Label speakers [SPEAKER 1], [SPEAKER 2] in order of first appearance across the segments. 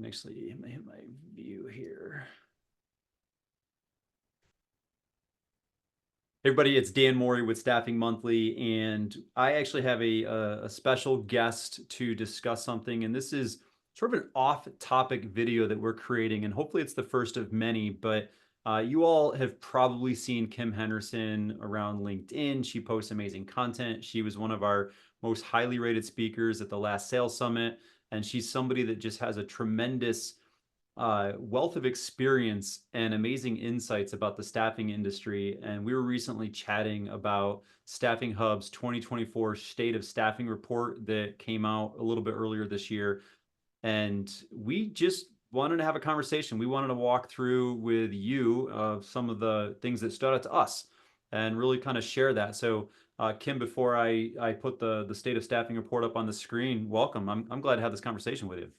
[SPEAKER 1] can actually hit my view here. Hey everybody, it's Dan Morey with Staffing Monthly, and I actually have a special guest to discuss something, and this is sort of an off-topic video that we're creating, and hopefully it's the first of many, but you all have probably seen Kim Henderson around LinkedIn. She posts amazing content. She was one of our most highly rated speakers at the last Sales Summit, and she's somebody that just has a tremendous wealth of experience and amazing insights about the staffing industry. And we were recently chatting about Staffing Hub's 2024 State of Staffing report that came out a little bit earlier this year. And we just wanted to have a conversation. We wanted to walk through with you some of the things that stood out to us and really kind of share that. So Kim, before I put the State of Staffing report up on the screen, welcome. I'm glad to have this conversation with you.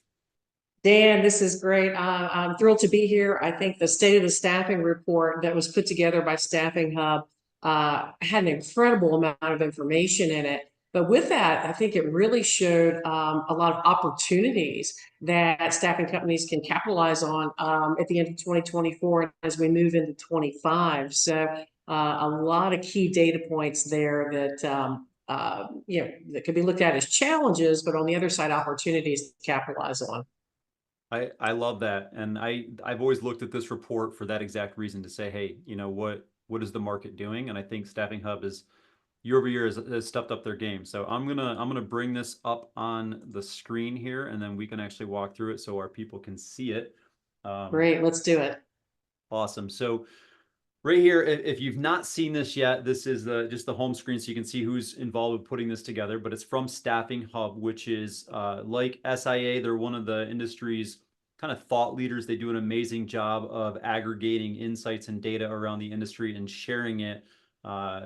[SPEAKER 2] Dan, this is great. I'm thrilled to be here. I think the State of the Staffing report that was put together by Staffing Hub had an incredible amount of information in it. But with that, I think it really showed a lot of opportunities that staffing companies can capitalize on at the end of 2024 as we move into 25. So a lot of key data points there that that could be looked at as challenges, but on the other side, opportunities to capitalize on.
[SPEAKER 1] I love that. And I've always looked at this report for that exact reason, to say, hey, you know, what is the market doing? And I think Staffing Hub is year over year has stepped up their game. So I'm gonna bring this up on the screen here, and then we can actually walk through it so our people can see it.
[SPEAKER 2] Great, let's do it.
[SPEAKER 1] Awesome. So right here, if you've not seen this yet, this is just the home screen, so you can see who's involved with putting this together. But it's from Staffing Hub, which is like SIA. They're one of the industry's kind of thought leaders. They do an amazing job of aggregating insights and data around the industry and sharing it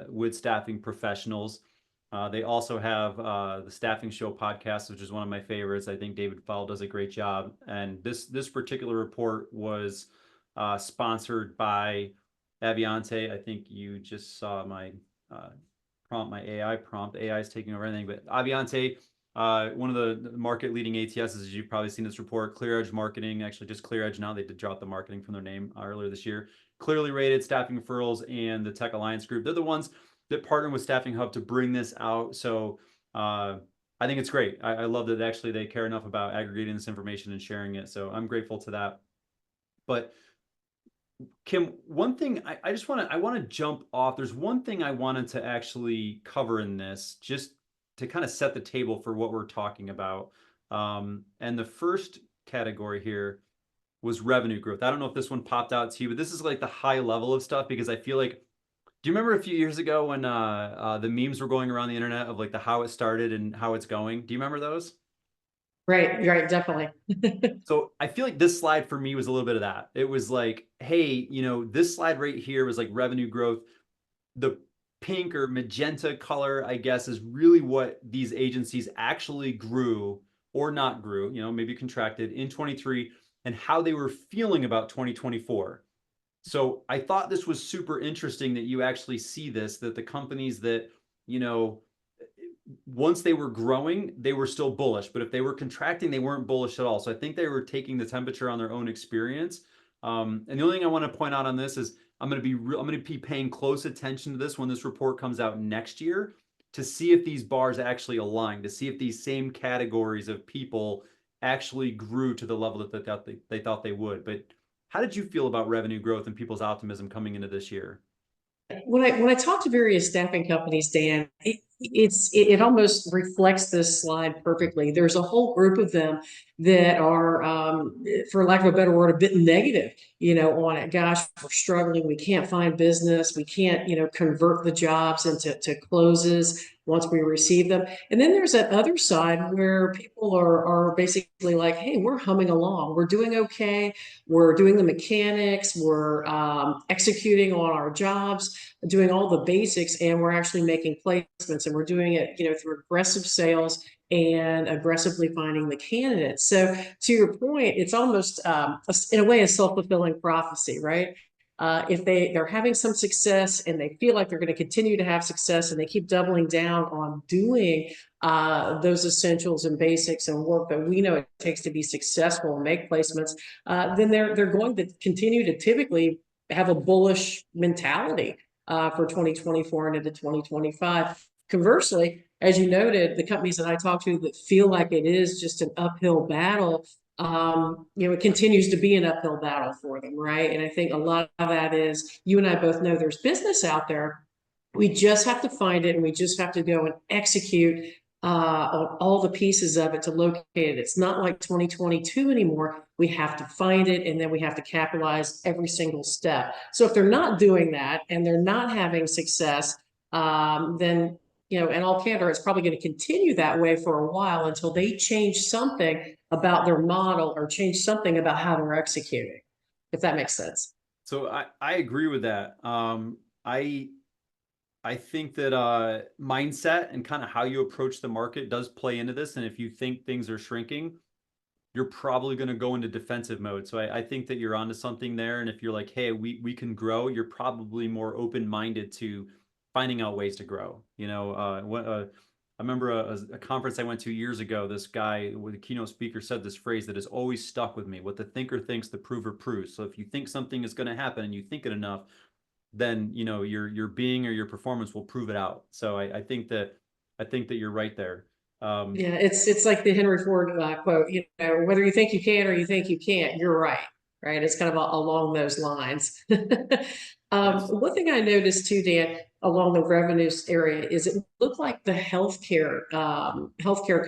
[SPEAKER 1] with staffing professionals. They also have the Staffing Show podcast, which is one of my favorites. I think David Fowle does a great job. And this particular report was sponsored by Aviante. I think you just saw my prompt, my AI prompt. AI is taking over everything, but Aviante, one of the market leading ATSs, as you've probably seen this report. Clear Edge Marketing, actually just Clear Edge now, they did drop the marketing from their name earlier this year. Clearly Rated, Staffing Referrals, and the Tech Alliance Group. They're the ones that partner with Staffing Hub to bring this out. So I think it's great. I love that actually they care enough about aggregating this information and sharing it. So I'm grateful to that. But Kim, one thing I just want to jump off. There's one thing I wanted to actually cover in this, just to kind of set the table for what we're talking about. And the first category here was revenue growth. I don't know if this one popped out to you, but this is like the high level of stuff, because I feel like, do you remember a few years ago when the memes were going around the internet of like the how it started and how it's going? Do you remember those?
[SPEAKER 2] Right, definitely.
[SPEAKER 1] So I feel like this slide for me was a little bit of that. It was like, hey, you know, this slide right here was like revenue growth. The pink or magenta color, I guess, is really what these agencies actually grew or not grew, you know, maybe contracted in 23, and how they were feeling about 2024. So I thought this was super interesting that you actually see this, that the companies that, you know, once they were growing, they were still bullish, but if they were contracting, they weren't bullish at all. So I think they were taking the temperature on their own experience. And the only thing I want to point out on this is I'm going to be paying close attention to this when this report comes out next year, to see if these bars actually align, to see if these same categories of people actually grew to the level that they thought they would. But how did you feel about revenue growth and people's optimism coming into this year?
[SPEAKER 2] When I talk to various staffing companies, Dan, it almost reflects this slide perfectly. There's a whole group of them that are, for lack of a better word, a bit negative, on it. Gosh, we're struggling. We can't find business. We can't, convert the jobs into closes once we receive them. And then there's that other side where people are basically like, hey, we're humming along. We're doing okay. We're doing the mechanics. We're executing on our jobs, doing all the basics, and we're actually making placements, and we're doing it, through aggressive sales and aggressively finding the candidates. So to your point, it's almost in a way a self-fulfilling prophecy, right? If they're having some success and they feel like they're going to continue to have success, and they keep doubling down on doing those essentials and basics and work that we know it takes to be successful and make placements, then they're going to continue to typically have a bullish mentality for 2024 and into 2025. Conversely, as you noted, the companies that I talk to that feel like it is just an uphill battle, it continues to be an uphill battle for them, right? And I think a lot of that is, you and I both know there's business out there. We just have to find it, and we just have to go and execute on all the pieces of it to locate it. It's not like 2022 anymore. We have to find it, and then we have to capitalize every single step. So if they're not doing that and they're not having success, then, in all candor, it's probably going to continue that way for a while until they change something about their model or change something about how they're executing, if that makes sense.
[SPEAKER 1] So I agree with that. I think that mindset and kind of how you approach the market does play into this. And if you think things are shrinking, you're probably going to go into defensive mode. So I think that you're onto something there. And if you're like, hey, we can grow, you're probably more open-minded to finding out ways to grow. I remember a conference I went to years ago. This guy, with a keynote speaker, said this phrase that has always stuck with me: what the thinker thinks, the prover proves. So if you think something is going to happen and you think it enough, then your being or your performance will prove it out. So I think that you're right there.
[SPEAKER 2] Yeah, it's like the Henry Ford quote, whether you think you can or you think you can't, you're right. Right. It's kind of along those lines.
[SPEAKER 1] Yes.
[SPEAKER 2] One thing I noticed too, Dan, along the revenues area is it looked like the healthcare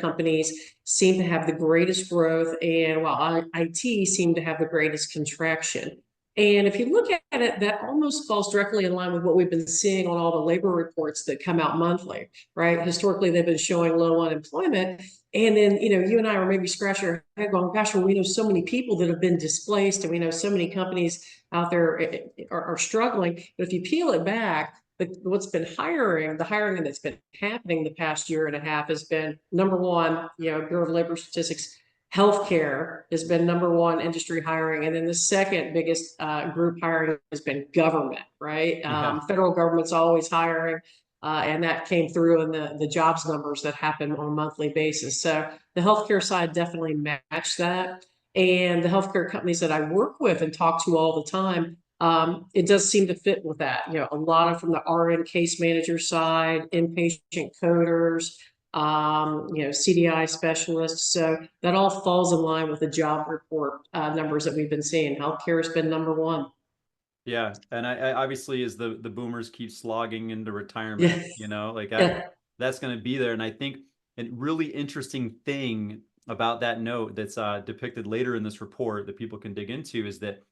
[SPEAKER 2] companies seem to have the greatest growth, and while IT seemed to have the greatest contraction. And if you look at it, that almost falls directly in line with what we've been seeing on all the labor reports that come out monthly, right? Historically, they've been showing low unemployment. And then, you and I are maybe scratching our head going, gosh, well, we know so many people that have been displaced, and we know so many companies out there are struggling. But if you peel it back, what's been the hiring that's been happening the past year and a half has been, number one, Bureau of Labor Statistics, healthcare has been number one industry hiring. And then the second biggest group hiring has been government, right?
[SPEAKER 1] Yeah.
[SPEAKER 2] Federal government's always hiring. And that came through in the jobs numbers that happen on a monthly basis. So the healthcare side definitely matched that. And the healthcare companies that I work with and talk to all the time, it does seem to fit with that. A lot of from the RN case manager side, inpatient coders, CDI specialists. So that all falls in line with the job report numbers that we've been seeing. Healthcare has been number one.
[SPEAKER 1] Yeah, and I obviously, as the boomers keep slogging into retirement,
[SPEAKER 2] Yeah.
[SPEAKER 1] like that's going to be there. And I think a really interesting thing about that note that's depicted later in this report that people can dig into is that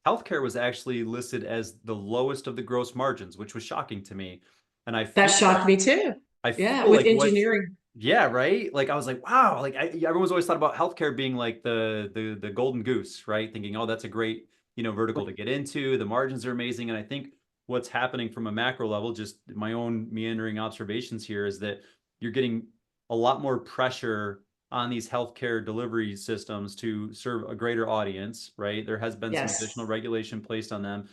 [SPEAKER 1] healthcare was actually listed as the lowest of the gross margins, which was shocking to me. And
[SPEAKER 2] That shocked me too.
[SPEAKER 1] I
[SPEAKER 2] Yeah,
[SPEAKER 1] feel
[SPEAKER 2] with
[SPEAKER 1] like what's
[SPEAKER 2] engineering.
[SPEAKER 1] yeah, right. Like I was like, wow. Like everyone's always thought about healthcare being like the golden goose, right? Thinking, oh, that's a great vertical to get into. The margins are amazing, and I think what's happening from a macro level, just my own meandering observations here, is that you're getting a lot more pressure on these healthcare delivery systems to serve a greater audience, right? There has been some
[SPEAKER 2] Yes.
[SPEAKER 1] additional regulation placed on them.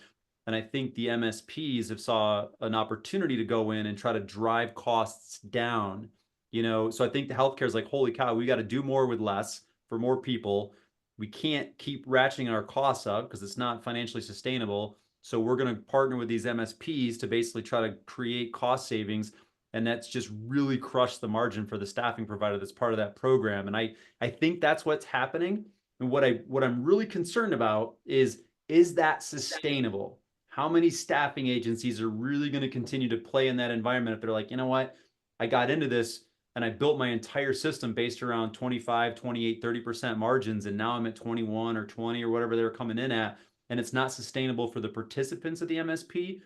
[SPEAKER 1] And I think the MSPs have saw an opportunity to go in and try to drive costs down. So I think the healthcare is like, holy cow, we got to do more with less for more people. We can't keep ratcheting our costs up because it's not financially sustainable. So we're going to partner with these MSPs to basically try to create cost savings. And that's just really crushed the margin for the staffing provider that's part of that program. And I think that's what's happening. And what I'm really concerned about is that sustainable? How many staffing agencies are really going to continue to play in that environment if they're like, you know what, I got into this and I built my entire system based around 25, 28, 30% margins, and now I'm at 21 or 20 or whatever they're coming in at, and it's not sustainable for the participants of the MSP.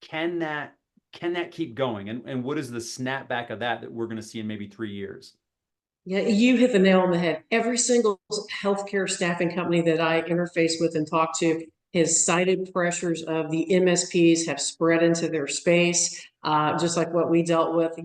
[SPEAKER 1] Can that keep going? And what is the snapback of that we're going to see in maybe 3 years?
[SPEAKER 2] Yeah, you hit the nail on the head. Every single healthcare staffing company that I interface with and talk to has cited pressures of the MSPs have spread into their space, just like what we dealt with,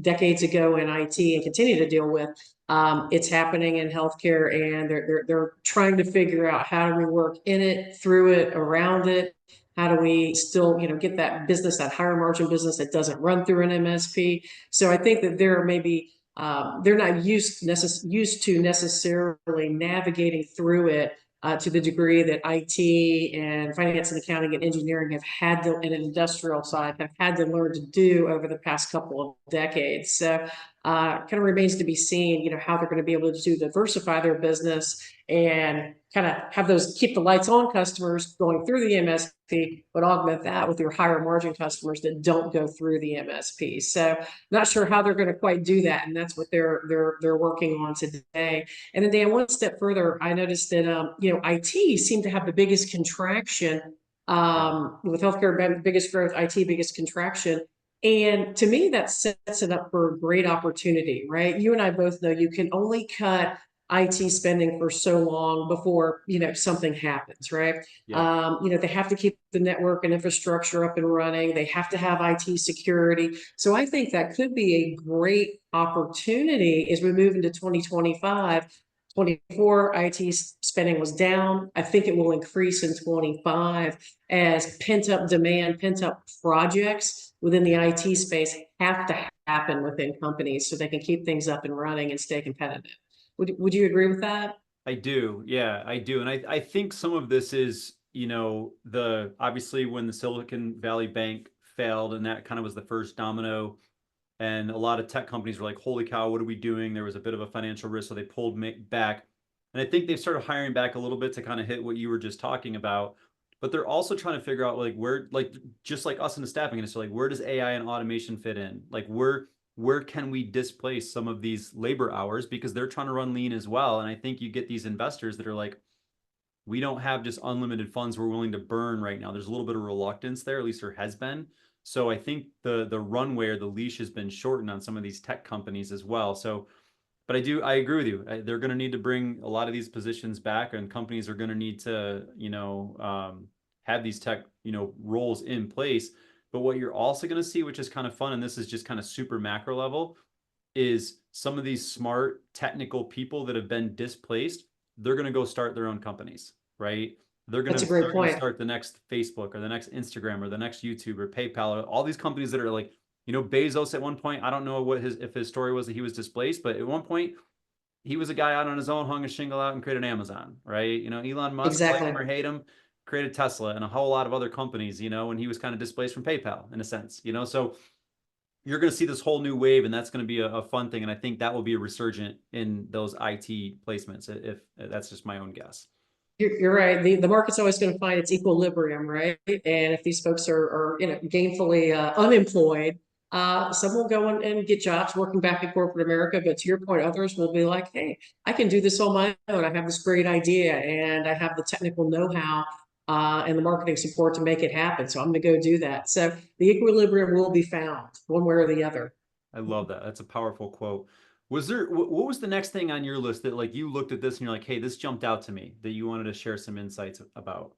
[SPEAKER 2] decades ago in IT and continue to deal with. It's happening in healthcare, and they're trying to figure out, how do we work in it, through it, around it. How do we still, get that business, that higher margin business that doesn't run through an MSP? So I think that there may be they're not used to necessarily navigating through it to the degree that IT and finance and accounting and engineering have had to, and an industrial side have had to learn to do over the past couple of decades. So kind of remains to be seen, how they're going to be able to diversify their business and kind of have those keep the lights on customers going through the MSP, but augment that with your higher margin customers that don't go through the MSP. So not sure how they're going to quite do that, and that's what they're working on today. And then Dan, one step further, I noticed that IT seemed to have the biggest contraction
[SPEAKER 1] Yeah.
[SPEAKER 2] with healthcare, biggest growth, IT biggest contraction. And to me, that sets it up for a great opportunity, right? You and I both know you can only cut IT spending for so long before something happens, right?
[SPEAKER 1] Yeah.
[SPEAKER 2] They have to keep the network and infrastructure up and running. They have to have IT security. So I think that could be a great opportunity as we move into 2025. 24 IT spending was down. I think it will increase in 25 as pent up demand, pent up projects within the IT space have to happen within companies so they can keep things up and running and stay competitive. Would you agree with that?
[SPEAKER 1] I do. Yeah, I do. And I think some of this is, obviously when the Silicon Valley Bank failed and that kind of was the first domino, and a lot of tech companies were like, holy cow, what are we doing? There was a bit of a financial risk, so they pulled back. And I think they've started hiring back a little bit to kind of hit what you were just talking about. But they're also trying to figure out like where, like just like us in the staffing industry, like where does AI and automation fit in? Like where can we displace some of these labor hours because they're trying to run lean as well. And I think you get these investors that are like, we don't have just unlimited funds we're willing to burn right now. There's a little bit of reluctance there, at least there has been. So I think the runway or the leash has been shortened on some of these tech companies as well. So, but I agree with you. They're going to need to bring a lot of these positions back, and companies are going to need to, have these tech, roles in place. But what you're also going to see, which is kind of fun, and this is just kind of super macro level, is some of these smart technical people that have been displaced, they're going to go start their own companies, right? They're going
[SPEAKER 2] That's a
[SPEAKER 1] to
[SPEAKER 2] great
[SPEAKER 1] they're going to
[SPEAKER 2] point.
[SPEAKER 1] start the next Facebook or the next Instagram or the next YouTube or PayPal or all these companies that are like, Bezos at one point, I don't know what if his story was that he was displaced, but at one point he was a guy out on his own, hung a shingle out and created Amazon, right? Elon Musk, like
[SPEAKER 2] Exactly.
[SPEAKER 1] him or hate him, created Tesla and a whole lot of other companies, and he was kind of displaced from PayPal in a sense, so you're going to see this whole new wave, and that's going to be a fun thing. And I think that will be a resurgent in those IT placements, if that's just my own guess.
[SPEAKER 2] You're right. The market's always going to find its equilibrium, right? And if these folks are gainfully unemployed, some will go and get jobs working back in corporate America. But to your point, others will be like, hey, I can do this on my own. I have this great idea and I have the technical know-how and the marketing support to make it happen. So I'm going to go do that. So the equilibrium will be found one way or the other.
[SPEAKER 1] I love that. That's a powerful quote. What was the next thing on your list that like you looked at this and you're like, hey, this jumped out to me that you wanted to share some insights about?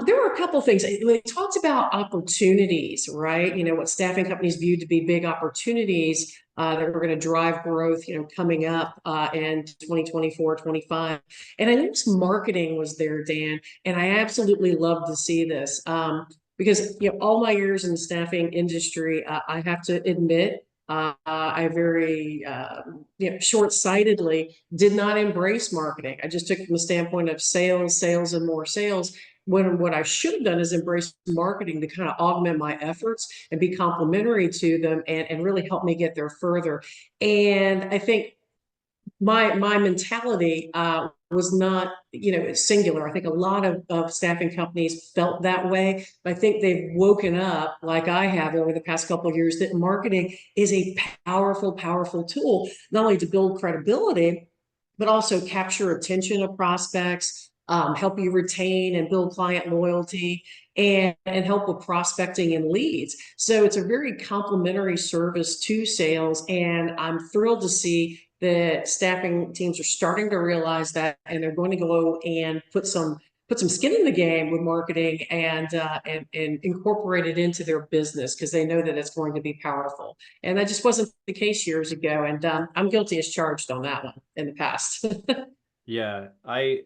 [SPEAKER 2] There were a couple of things. We talked about opportunities, right? What staffing companies viewed to be big opportunities that were going to drive growth, coming up in 2024, 25. And I noticed marketing was there, Dan, and I absolutely love to see this because, all my years in the staffing industry, I have to admit, I very, short-sightedly did not embrace marketing. I just took it from the standpoint of sales, sales, and more sales when what I should have done is embrace marketing to kind of augment my efforts and be complementary to them and really help me get there further. And I think my mentality was not singular. I think a lot of staffing companies felt that way. I think they've woken up like I have over the past couple of years that marketing is a powerful tool, not only to build credibility, but also capture attention of prospects, help you retain and build client loyalty, and help with prospecting and leads. So it's a very complementary service to sales. And I'm thrilled to see that staffing teams are starting to realize that, and they're going to go and put some skin in the game with marketing and incorporate it into their business because they know that it's going to be powerful. And that just wasn't the case years ago. And I'm guilty as charged on that one in the past.
[SPEAKER 1] Yeah, I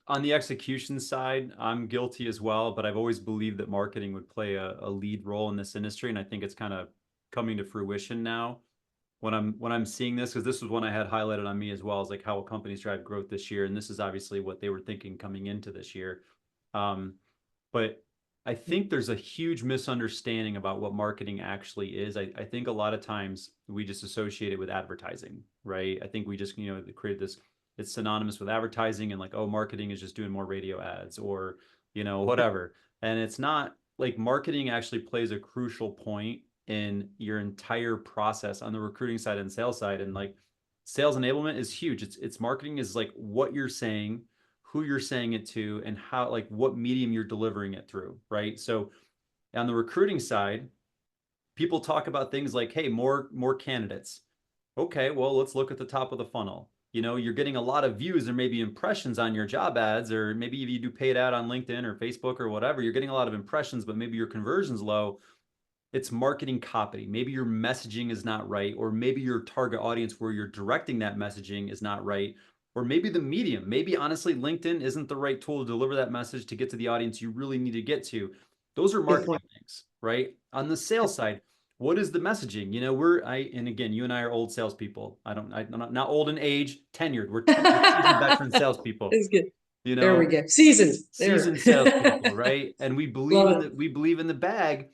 [SPEAKER 1] on the execution side, I'm guilty as well, but I've always believed that marketing would play a lead role in this industry, and I think it's kind of coming to fruition now. when I'm seeing this, because this was one I had highlighted on me as well, is like how will companies drive growth this year, and this is obviously what they were thinking coming into this year. Um, but I think there's a huge misunderstanding about what marketing actually is. I think a lot of times we just associate it with advertising, right? I think we just, created this, it's synonymous with advertising and like, oh, marketing is just doing more radio ads or, whatever. And it's not. Like marketing actually plays a crucial point in your entire process on the recruiting side and sales side. And like sales enablement is huge. It's marketing is like what you're saying, who you're saying it to, and how, like what medium you're delivering it through, right? So on the recruiting side, people talk about things like, hey, more candidates. Okay, well, let's look at the top of the funnel. You're getting a lot of views or maybe impressions on your job ads, or maybe if you do paid ad on LinkedIn or Facebook or whatever, you're getting a lot of impressions, but maybe your conversion's low. It's marketing copy. Maybe your messaging is not right, or maybe your target audience where you're directing that messaging is not right, or maybe the medium. Maybe honestly, LinkedIn isn't the right tool to deliver that message to get to the audience you really need to get to. Those are
[SPEAKER 2] Good
[SPEAKER 1] marketing
[SPEAKER 2] point.
[SPEAKER 1] things, right? On the sales side, what is the messaging? And again, you and I are old salespeople. I'm not old in age, tenured. We're seasoned veteran salespeople.
[SPEAKER 2] It's good.
[SPEAKER 1] You
[SPEAKER 2] There we
[SPEAKER 1] know,
[SPEAKER 2] go. Seasons. There.
[SPEAKER 1] seasoned salespeople, right? And we believe
[SPEAKER 2] Love
[SPEAKER 1] in
[SPEAKER 2] it.
[SPEAKER 1] the bag,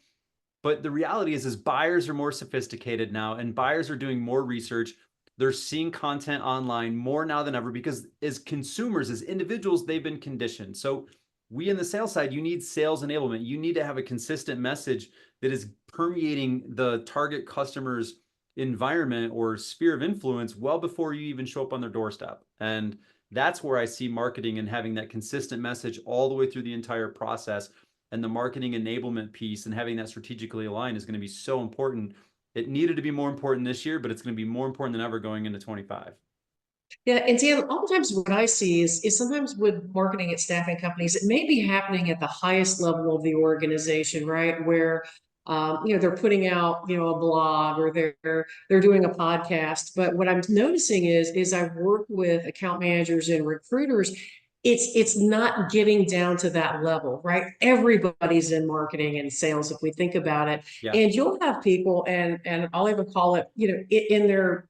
[SPEAKER 1] but the reality is buyers are more sophisticated now, and buyers are doing more research. They're seeing content online more now than ever because as consumers, as individuals, they've been conditioned. So we in the sales side, you need sales enablement. You need to have a consistent message that is permeating the target customer's environment or sphere of influence well before you even show up on their doorstep. And that's where I see marketing and having that consistent message all the way through the entire process, and the marketing enablement piece and having that strategically aligned is going to be so important. It needed to be more important this year, but it's going to be more important than ever going into 25.
[SPEAKER 2] Yeah, and Dan, oftentimes what I see is sometimes with marketing at staffing companies, it may be happening at the highest level of the organization, right? Where they're putting out, a blog or they're doing a podcast. But what I'm noticing is I've worked with account managers and recruiters. It's not getting down to that level, right? Everybody's in marketing and sales, if we think about it.
[SPEAKER 1] Yeah.
[SPEAKER 2] And you'll have people, and I'll even call it, in their,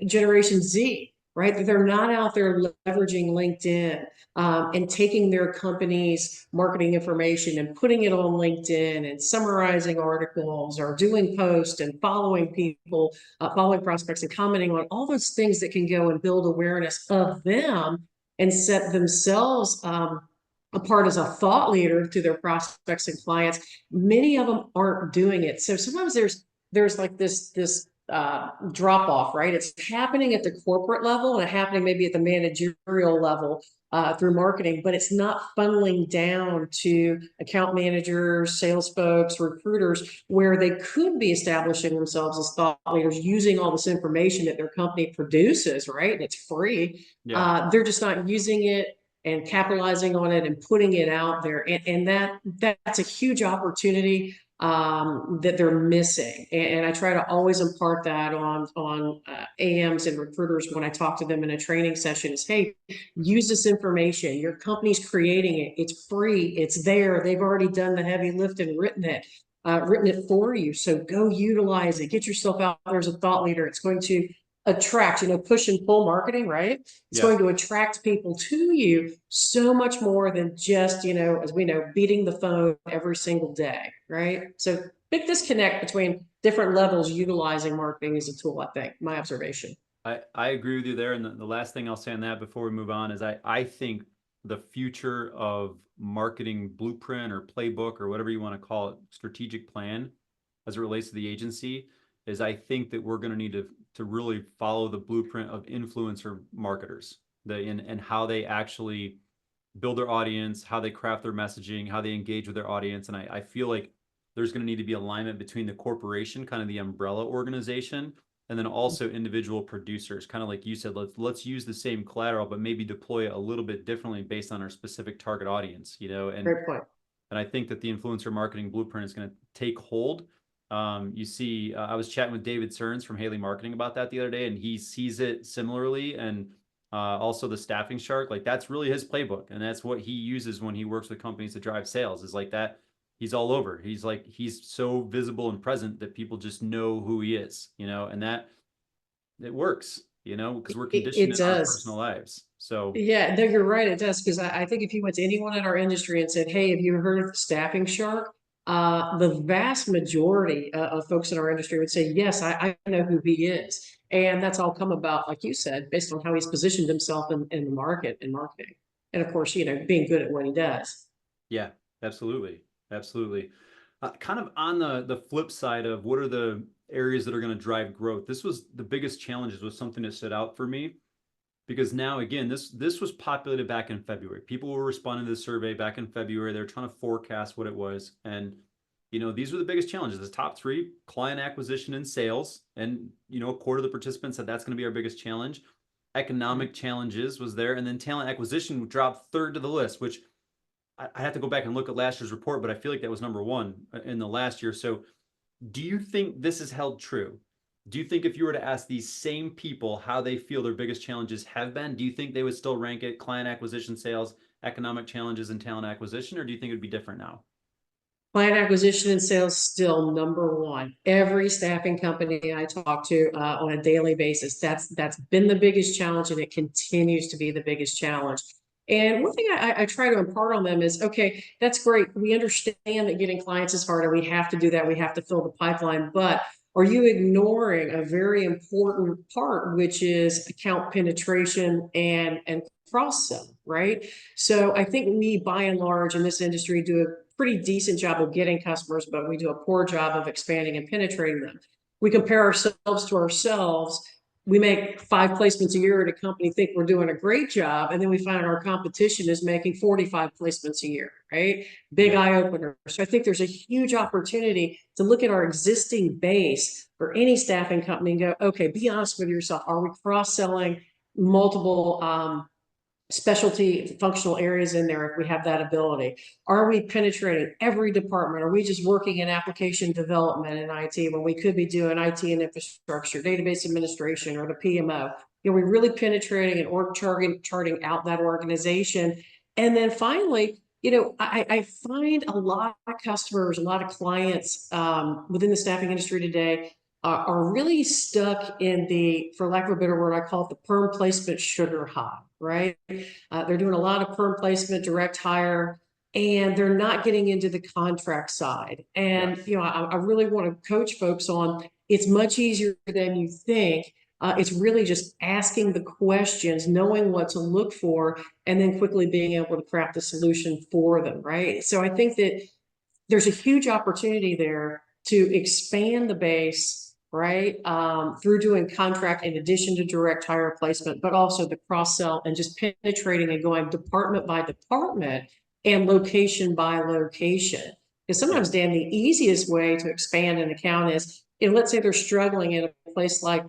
[SPEAKER 2] Generation Z, right? That they're not out there leveraging LinkedIn and taking their company's marketing information and putting it on LinkedIn and summarizing articles or doing posts and following people, following prospects and commenting on all those things that can go and build awareness of them and set themselves apart as a thought leader to their prospects and clients. Many of them aren't doing it. So sometimes there's like this drop off, right? It's happening at the corporate level and happening maybe at the managerial level through marketing, but it's not funneling down to account managers, sales folks, recruiters, where they could be establishing themselves as thought leaders using all this information that their company produces, right? And it's free.
[SPEAKER 1] Yeah.
[SPEAKER 2] They're just not using it and capitalizing on it and putting it out there. And that's a huge opportunity that they're missing. And I try to always impart that on AMs and recruiters when I talk to them in a training session is, hey, use this information. Your company's creating it. It's free. It's there. They've already done the heavy lift and written it for you. So go utilize it. Get yourself out there as a thought leader. It's going to attract, push and pull marketing, right? It's
[SPEAKER 1] Yeah.
[SPEAKER 2] going to attract people to you so much more than just, as we know, beating the phone every single day, right? So big disconnect between different levels utilizing marketing as a tool, I think, my observation.
[SPEAKER 1] I agree with you there. And the last thing I'll say on that before we move on is I think the future of marketing blueprint or playbook or whatever you want to call it, strategic plan as it relates to the agency, is I think that we're going to need to really follow the blueprint of influencer marketers, and how they actually build their audience, how they craft their messaging, how they engage with their audience. And I feel like there's going to need to be alignment between the corporation, kind of the umbrella organization, and then also individual producers, kind of like you said, let's use the same collateral, but maybe deploy it a little bit differently based on our specific target audience,
[SPEAKER 2] Great point.
[SPEAKER 1] and I think that the influencer marketing blueprint is going to take hold. You see, I was chatting with David Cerns from Haley Marketing about that the other day, and he sees it similarly. And also the staffing shark, like that's really his playbook, and that's what he uses when he works with companies to drive sales. Is like that. He's all over. He's so visible and present that people just know who he is, and that it works, you know, because we're
[SPEAKER 2] It
[SPEAKER 1] conditioned in our personal
[SPEAKER 2] does.
[SPEAKER 1] lives. So
[SPEAKER 2] Yeah, no, you're right. It does. Because I think if you went to anyone in our industry and said, "Hey, have you heard of the staffing shark?" The vast majority of folks in our industry would say, "Yes, I know who he is." And that's all come about, like you said, based on how he's positioned himself in the market and marketing. And of course, being good at what he does.
[SPEAKER 1] yeah, absolutely. Absolutely. Kind of on the flip side of what are the areas that are going to drive growth? This was the biggest challenges was something that stood out for me because now again, this was populated back in February. People were responding to the survey back in February. They're trying to forecast what it was. And these were the biggest challenges. The top three, client acquisition and sales. And a quarter of the participants said that's going to be our biggest challenge.
[SPEAKER 2] Right.
[SPEAKER 1] Economic challenges was there. And then talent acquisition dropped third to the list, which I have to go back and look at last year's report, but I feel like that was number one in the last year. So, do you think this is held true? Do you think if you were to ask these same people how they feel their biggest challenges have been, do you think they would still rank it client acquisition, sales, economic challenges, and talent acquisition, or do you think it would be different now?
[SPEAKER 2] Client acquisition and sales still number one. Every staffing company I talk to on a daily basis, that's been the biggest challenge, and it continues to be the biggest challenge. And one thing I try to impart on them is, okay, that's great. We understand that getting clients is hard, and we have to do that. We have to fill the pipeline. But are you ignoring a very important part, which is account penetration and cross sell, right? So I think we, by and large, in this industry, do a pretty decent job of getting customers, but we do a poor job of expanding and penetrating them. We compare ourselves to ourselves. We make 5 placements a year at a company, think we're doing a great job, and then we find our competition is making 45 placements a year, right? Big
[SPEAKER 1] Yeah.
[SPEAKER 2] eye opener. So I think there's a huge opportunity to look at our existing base for any staffing company and go, okay, be honest with yourself. Are we cross-selling multiple specialty functional areas in there if we have that ability? Are we penetrating every department? Are we just working in application development in IT when we could be doing IT and infrastructure, database administration, or the PMO? Are we really penetrating and charting out that organization? And then finally, I find a lot of customers, a lot of clients within the staffing industry today are really stuck in for lack of a better word, I call it the perm placement sugar high, right? They're doing a lot of perm placement, direct hire, and they're not getting into the contract side. And,
[SPEAKER 1] Yes.
[SPEAKER 2] I really want to coach folks on it's much easier than you think. It's really just asking the questions, knowing what to look for, and then quickly being able to craft a solution for them, right? So I think that there's a huge opportunity there to expand the base, right? Through doing contract in addition to direct hire placement, but also the cross sell and just penetrating and going department by department and location by location. Because
[SPEAKER 1] Yeah.
[SPEAKER 2] sometimes, Dan, the easiest way to expand an account is, let's say they're struggling in a place like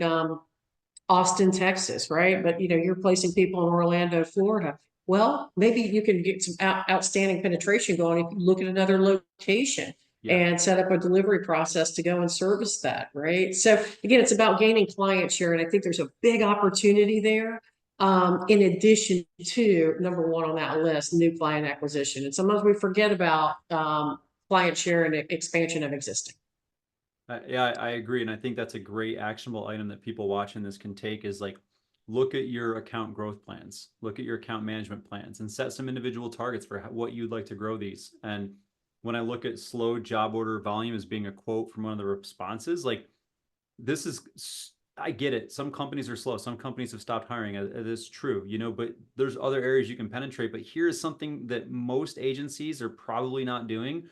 [SPEAKER 2] Austin, Texas, right? But you're placing people in Orlando, Florida. Well, maybe you can get some outstanding penetration going if you look at another location
[SPEAKER 1] Yeah.
[SPEAKER 2] and set up a delivery process to go and service that, right? So again, it's about gaining client share, and I think there's a big opportunity there. In addition to number one on that list, new client acquisition, and sometimes we forget about client share and expansion of existing.
[SPEAKER 1] Yeah, I agree. And I think that's a great actionable item that people watching this can take is like, look at your account growth plans, look at your account management plans, and set some individual targets for what you'd like to grow these. And when I look at slow job order volume as being a quote from one of the responses, like this is, I get it. Some companies are slow. Some companies have stopped hiring. It is true, but there's other areas you can penetrate. But here's something that most agencies are probably not doing.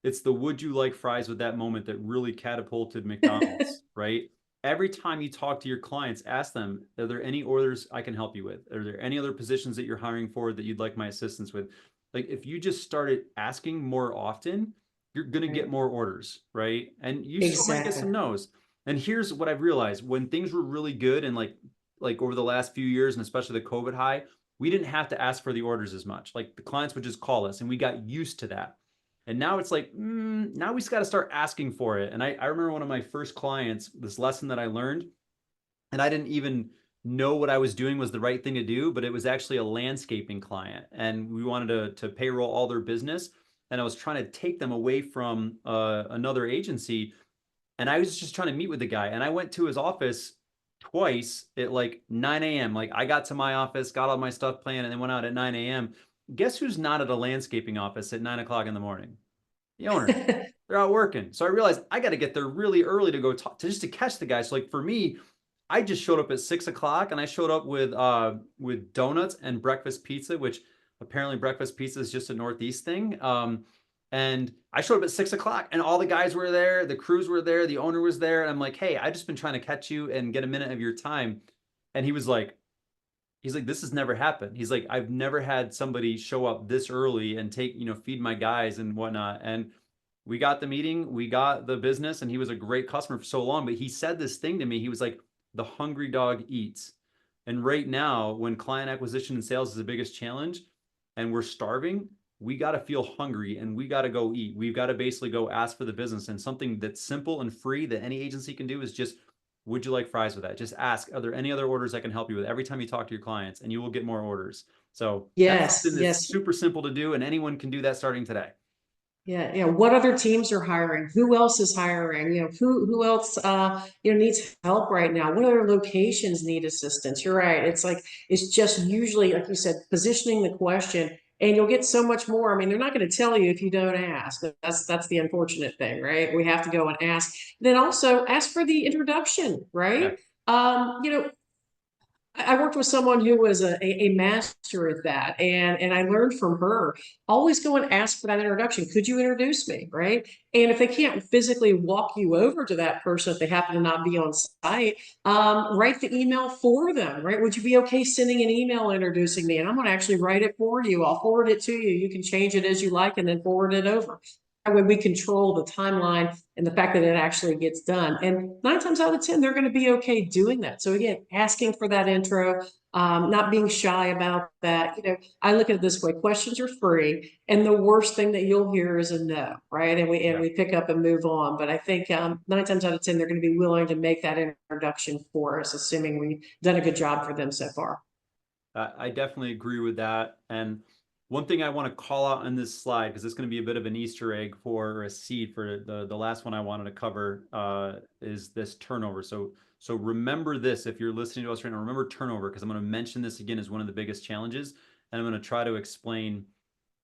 [SPEAKER 1] It's the would you like fries with that moment that really catapulted McDonald's, right? Every time you talk to your clients, ask them, are there any orders I can help you with? Are there any other positions that you're hiring for that you'd like my assistance with? Like if you just started asking more often, you're going to get
[SPEAKER 2] Right.
[SPEAKER 1] more orders, right? And you still might get
[SPEAKER 2] Exactly.
[SPEAKER 1] some no's. And here's what I've realized when things were really good and like over the last few years and especially the COVID high, we didn't have to ask for the orders as much. Like the clients would just call us and we got used to that. And now it's like, now we just got to start asking for it. And I remember one of my first clients, this lesson that I learned, and I didn't even know what I was doing was the right thing to do, but it was actually a landscaping client. And we wanted to payroll all their business. And I was trying to take them away from another agency. And I was just trying to meet with the guy. And I went to his office twice at like 9 a.m. Like I got to my office, got all my stuff planned, and then went out at 9 a.m. Guess who's not at a landscaping office at 9 o'clock in the morning? The owner. They're out working. So I realized I got to get there really early to go talk to just to catch the guy. So like for me, I just showed up at 6 o'clock and I showed up with donuts and breakfast pizza, which apparently breakfast pizza is just a Northeast thing. And I showed up at 6 o'clock and all the guys were there, the crews were there, the owner was there. And I'm like, hey, I just been trying to catch you and get a minute of your time. And he's like, this has never happened. He's like, I've never had somebody show up this early and take, feed my guys and whatnot. And we got the meeting, we got the business, and he was a great customer for so long. But he said this thing to me. He was like, the hungry dog eats. And right now, when client acquisition and sales is the biggest challenge and we're starving, we got to feel hungry and we got to go eat. We've got to basically go ask for the business. And something that's simple and free that any agency can do is just, would you like fries with that? Just ask, are there any other orders I can help you with every time you talk to your clients, and you will get more orders. So that's
[SPEAKER 2] Yes,
[SPEAKER 1] something that's
[SPEAKER 2] yes.
[SPEAKER 1] super simple to do, and anyone can do that starting today.
[SPEAKER 2] Yeah, yeah. What other teams are hiring? Who else is hiring? Who else needs help right now? What other locations need assistance? You're right. It's like it's just usually, like you said, positioning the question, and you'll get so much more. I mean, they're not going to tell you if you don't ask. That's the unfortunate thing, right? We have to go and ask. Then also ask for the introduction,
[SPEAKER 1] Yeah.
[SPEAKER 2] right? Um, you know, I worked with someone who was a master at that, and I learned from her. Always go and ask for that introduction. Could you introduce me, right? And if they can't physically walk you over to that person, if they happen to not be on site, write the email for them, right? Would you be okay sending an email introducing me? And I'm going to actually write it for you. I'll forward it to you. You can change it as you like, and then forward it over. That way we control the timeline and the fact that it actually gets done. And 9 times out of 10, they're going to be okay doing that. So again, asking for that intro, not being shy about that. I look at it this way: questions are free, and the worst thing that you'll hear is a no, right? And we
[SPEAKER 1] Yeah.
[SPEAKER 2] pick up and move on. But I think 9 times out of 10, they're going to be willing to make that introduction for us, assuming we've done a good job for them so far.
[SPEAKER 1] I definitely agree with that. And one thing I want to call out on this slide, because it's going to be a bit of an Easter egg for or a seed for the last one I wanted to cover, is this turnover. So remember this if you're listening to us right now. Remember turnover, because I'm going to mention this again as one of the biggest challenges, and I'm going to try to explain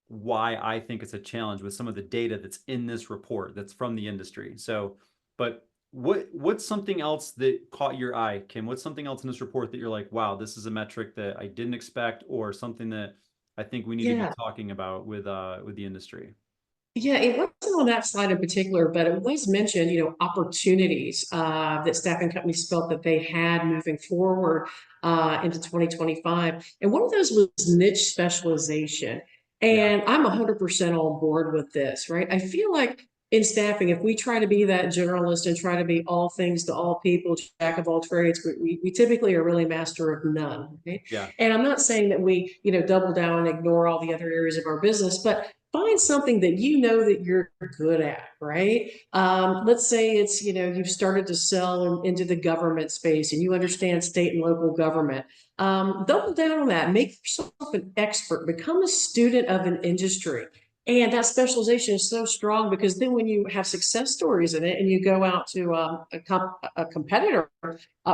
[SPEAKER 1] why I think it's a challenge with some of the data that's in this report that's from the industry. So, but what's something else that caught your eye, Kim? What's something else in this report that you're like, wow, this is a metric that I didn't expect, or something that I think we need to be
[SPEAKER 2] Yeah.
[SPEAKER 1] talking about with the industry?
[SPEAKER 2] Yeah, it wasn't on that slide in particular, but it was mentioned, opportunities that staffing companies felt that they had moving forward into 2025. And one of those was niche specialization.
[SPEAKER 1] Yeah,
[SPEAKER 2] And I'm 100% on board with this, right? I feel like in staffing, if we try to be that generalist and try to be all things to all people, jack of all trades, we typically are really master of none, right?
[SPEAKER 1] yeah,
[SPEAKER 2] And I'm not saying that we, double down and ignore all the other areas of our business, but find something that you know that you're good at, right? Let's say it's, you've started to sell into the government space and you understand state and local government. Double down on that. Make yourself an expert. Become a student of an industry. And that specialization is so strong because then when you have success stories in it and you go out to a competitor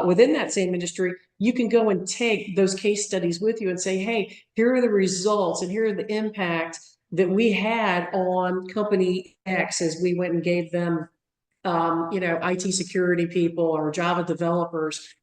[SPEAKER 2] within that same industry, you can go and take those case studies with you and say, hey, here are the results and here are the impacts that we had on company X as we went and gave them, IT security people or Java developers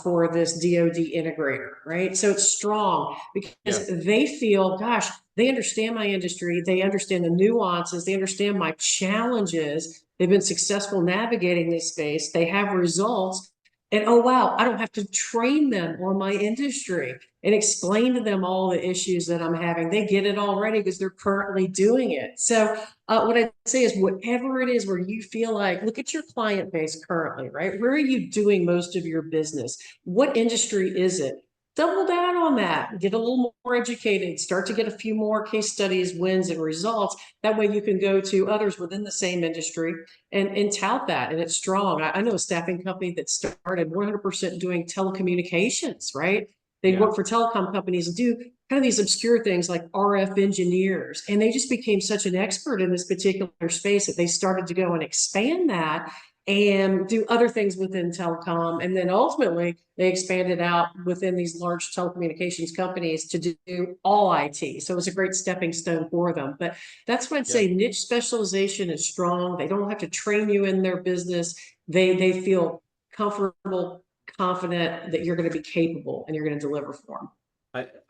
[SPEAKER 2] for this DoD integrator, right? So it's strong
[SPEAKER 1] yeah,
[SPEAKER 2] because they feel, gosh, they understand my industry, they understand the nuances, they understand my challenges. They've been successful navigating this space. They have results. And oh, wow, I don't have to train them on my industry and explain to them all the issues that I'm having. They get it already because they're currently doing it. So what I'd say is whatever it is where you feel like, look at your client base currently, right? Where are you doing most of your business? What industry is it? Double down on that, get a little more educated, start to get a few more case studies, wins, and results. That way you can go to others within the same industry and tout that. And it's strong. I know a staffing company that started 100% doing telecommunications, right? They'd
[SPEAKER 1] yeah,
[SPEAKER 2] work for telecom companies and do kind of these obscure things like RF engineers. And they just became such an expert in this particular space that they started to go and expand that. and do other things within telecom. And then ultimately, they expanded out within these large telecommunications companies to do all IT. So it was a great stepping stone for them. But that's why I'd
[SPEAKER 1] Yeah.
[SPEAKER 2] say niche specialization is strong. They don't have to train you in their business. They feel comfortable, confident that you're going to be capable and you're going to deliver for them.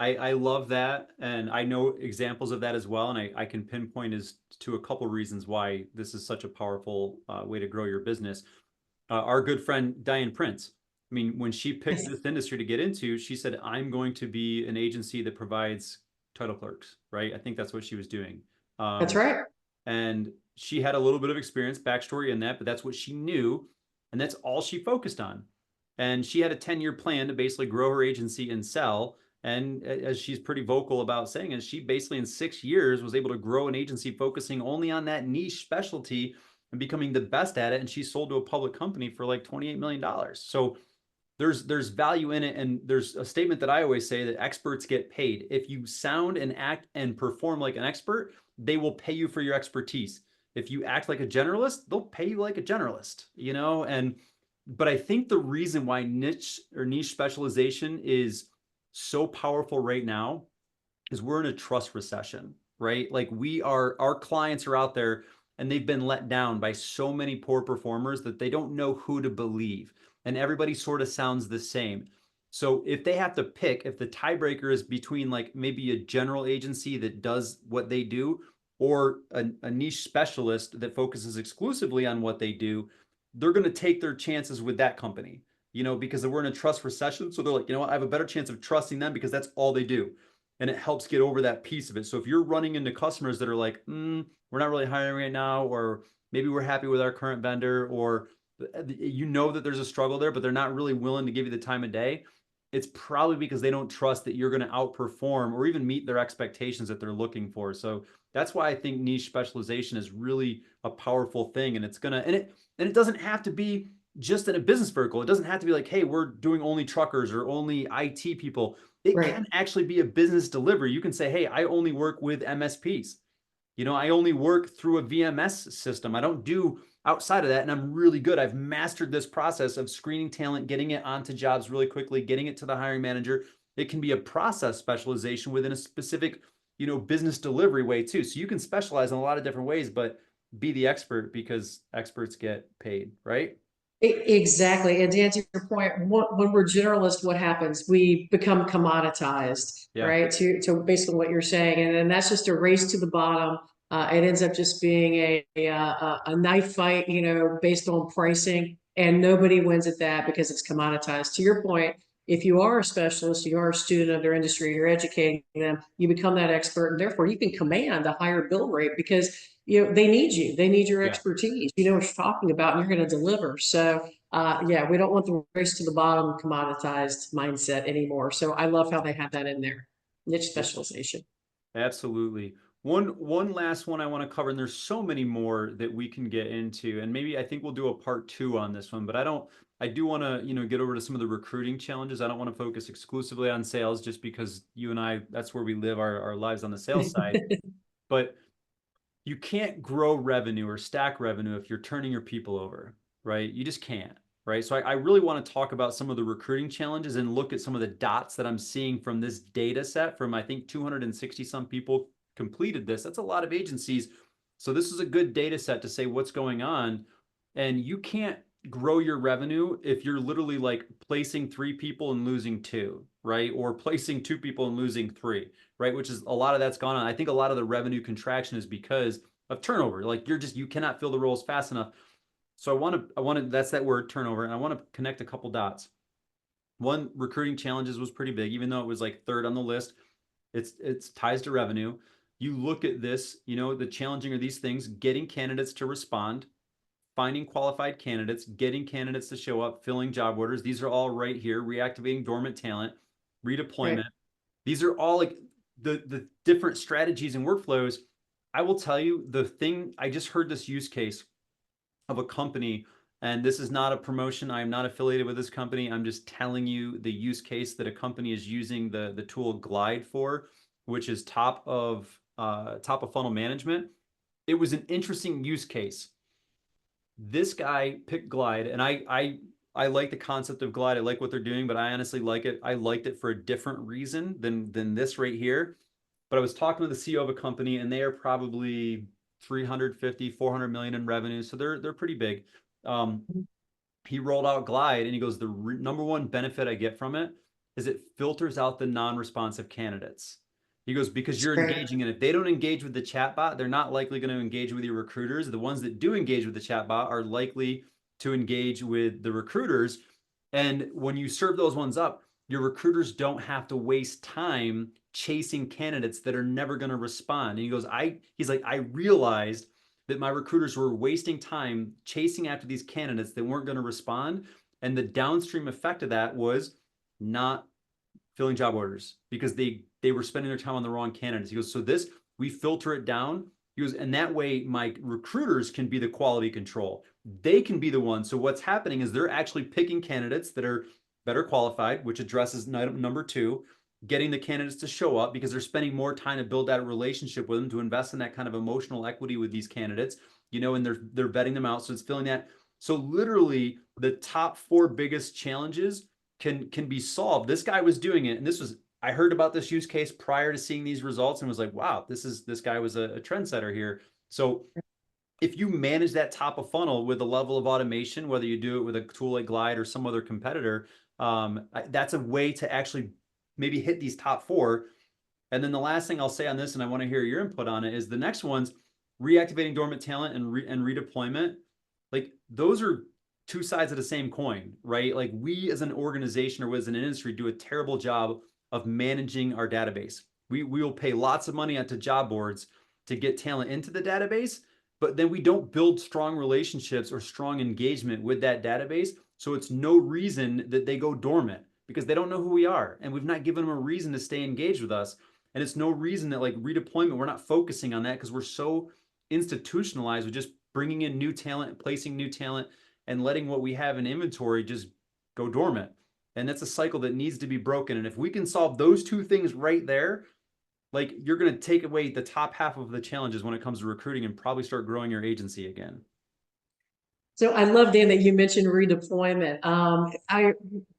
[SPEAKER 1] I love that, and I know examples of that as well, and I can pinpoint as to a couple reasons why this is such a powerful way to grow your business. Our good friend Diane Prince, I mean, when she picked
[SPEAKER 2] Yes,
[SPEAKER 1] this industry to get into, she said, "I'm going to be an agency that provides title clerks," right? I think that's what she was doing.
[SPEAKER 2] that's
[SPEAKER 1] Um,
[SPEAKER 2] right.
[SPEAKER 1] and she had a little bit of experience, backstory in that, but that's what she knew, and that's all she focused on. And she had a 10-year plan to basically grow her agency and sell. And as she's pretty vocal about saying, is she basically in 6 years was able to grow an agency focusing only on that niche specialty and becoming the best at it. And she sold to a public company for like $28 million. So there's value in it, and there's a statement that I always say that experts get paid. If you sound and act and perform like an expert, they will pay you for your expertise. If you act like a generalist, they'll pay you like a generalist, you know? And but I think the reason why niche specialization is so powerful right now is we're in a trust recession, right? Like our clients are out there and they've been let down by so many poor performers that they don't know who to believe. And everybody sort of sounds the same. So if they have to pick, if the tiebreaker is between like maybe a general agency that does what they do or a niche specialist that focuses exclusively on what they do, they're going to take their chances with that company, you know, because we're in a trust recession. So they're like, you know what, I have a better chance of trusting them because that's all they do, and it helps get over that piece of it. So if you're running into customers that are like, we're not really hiring right now, or maybe we're happy with our current vendor, or you know that there's a struggle there, but they're not really willing to give you the time of day, it's probably because they don't trust that you're going to outperform or even meet their expectations that they're looking for. So that's why I think niche specialization is really a powerful thing, and it's gonna and it doesn't have to be just in a business vertical. It doesn't have to be like, hey, we're doing only truckers or only IT people. It
[SPEAKER 2] Right.
[SPEAKER 1] can actually be a business delivery. You can say, hey, I only work with MSPs. You know, I only work through a VMS system. I don't do outside of that. And I'm really good. I've mastered this process of screening talent, getting it onto jobs really quickly, getting it to the hiring manager. It can be a process specialization within a specific, you know, business delivery way too. So you can specialize in a lot of different ways, but be the expert because experts get paid, right?
[SPEAKER 2] Exactly. And to answer your point, when we're generalists, what happens? We become commoditized,
[SPEAKER 1] Yeah.
[SPEAKER 2] right? To basically what you're saying, and then that's just a race to the bottom. It ends up just being a knife fight, you know, based on pricing, and nobody wins at that because it's commoditized. To your point, if you are a specialist, you are a student of their industry, you're educating them, you become that expert, and therefore you can command a higher bill rate because you know they need you, they need your
[SPEAKER 1] Yeah.
[SPEAKER 2] expertise, you know what you're talking about, and you're going to deliver. So yeah, we don't want the race to the bottom commoditized mindset anymore. So I love how they have that in there, niche
[SPEAKER 1] Yeah.
[SPEAKER 2] specialization.
[SPEAKER 1] Absolutely. One last one I want to cover, and there's so many more that we can get into, and maybe I think we'll do a part two on this one, but I do want to, you know, get over to some of the recruiting challenges. I don't want to focus exclusively on sales just because you and I, that's where we live our lives on the sales side. But you can't grow revenue or stack revenue if you're turning your people over, right? You just can't, right? So I really want to talk about some of the recruiting challenges and look at some of the dots that I'm seeing from this data set from, I think, 260 some people completed this. That's a lot of agencies. So this is a good data set to say what's going on. And you can't grow your revenue if you're literally like placing 3 people and losing 2, right? Or placing 2 people and losing 3, right? Which is a lot of that's gone on. I think a lot of the revenue contraction is because of turnover. Like you cannot fill the roles fast enough. So I want to, that's that word turnover. And I want to connect a couple dots. One, recruiting challenges was pretty big, even though it was like third on the list. It's ties to revenue. You look at this, you know, the challenging are these things: getting candidates to respond, finding qualified candidates, getting candidates to show up, filling job orders. These are all right here. Reactivating dormant talent, redeployment.
[SPEAKER 2] Right.
[SPEAKER 1] These are all like the different strategies and workflows. I will tell you the thing, I just heard this use case of a company, and this is not a promotion. I am not affiliated with this company. I'm just telling you the use case that a company is using the tool Glide for, which is top of funnel management. It was an interesting use case. This guy picked Glide, and I like the concept of Glide. I like what they're doing, but I honestly like it. I liked it for a different reason than this right here. But I was talking with the CEO of a company, and they are probably 350, 400 million in revenue, so they're pretty big. Um, he rolled out Glide, and he goes, the number one benefit I get from it is it filters out the non-responsive candidates. He goes, because you're
[SPEAKER 2] Great.
[SPEAKER 1] engaging, and if they don't engage with the chatbot, they're not likely going to engage with your recruiters. The ones that do engage with the chatbot are likely to engage with the recruiters. And when you serve those ones up, your recruiters don't have to waste time chasing candidates that are never going to respond. And he goes, he's like, I realized that my recruiters were wasting time chasing after these candidates that weren't going to respond. And the downstream effect of that was not filling job orders because they were spending their time on the wrong candidates. He goes, so this, we filter it down. He goes, and that way my recruiters can be the quality control. They can be the ones. So what's happening is they're actually picking candidates that are better qualified, which addresses number two, getting the candidates to show up because they're spending more time to build that relationship with them, to invest in that kind of emotional equity with these candidates, and they're vetting them out. So it's filling that. So literally the top four biggest challenges can be solved. This guy was doing it, and I heard about this use case prior to seeing these results and was like, wow, this guy was a trendsetter here. So if you manage that top of funnel with a level of automation, whether you do it with a tool like Glide or some other competitor, that's a way to actually maybe hit these top four. And then the last thing I'll say on this, and I want to hear your input on it, is the next one's reactivating dormant talent and redeployment. Like those are two sides of the same coin, right? Like we as an organization or as an industry do a terrible job of managing our database. We will pay lots of money onto job boards to get talent into the database, but then we don't build strong relationships or strong engagement with that database. So it's no reason that they go dormant because they don't know who we are. And we've not given them a reason to stay engaged with us. And it's no reason that like redeployment, we're not focusing on that because we're so institutionalized with just bringing in new talent, placing new talent, and letting what we have in inventory just go dormant. And that's a cycle that needs to be broken. And if we can solve those two things right there, like you're going to take away the top half of the challenges when it comes to recruiting and probably start growing your agency again.
[SPEAKER 2] So I love, Dan, that you mentioned redeployment.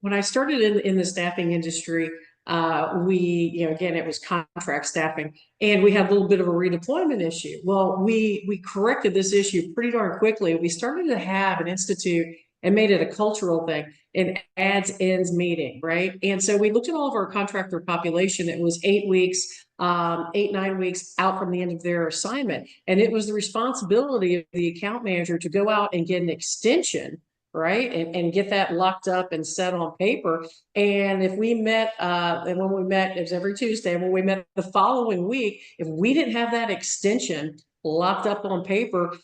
[SPEAKER 2] When I started in the staffing industry, again, it was contract staffing, and we had a little bit of a redeployment issue. Well, we corrected this issue pretty darn quickly. We started to have an institute and made it a cultural thing, an ads ends meeting, right? And so we looked at all of our contractor population. It was 8 weeks, 8, 9 weeks out from the end of their assignment. And it was the responsibility of the account manager to go out and get an extension, right? And get that locked up and set on paper. And if we met, and when we met, it was every Tuesday, and when we met the following week, if we didn't have that extension locked up on paper,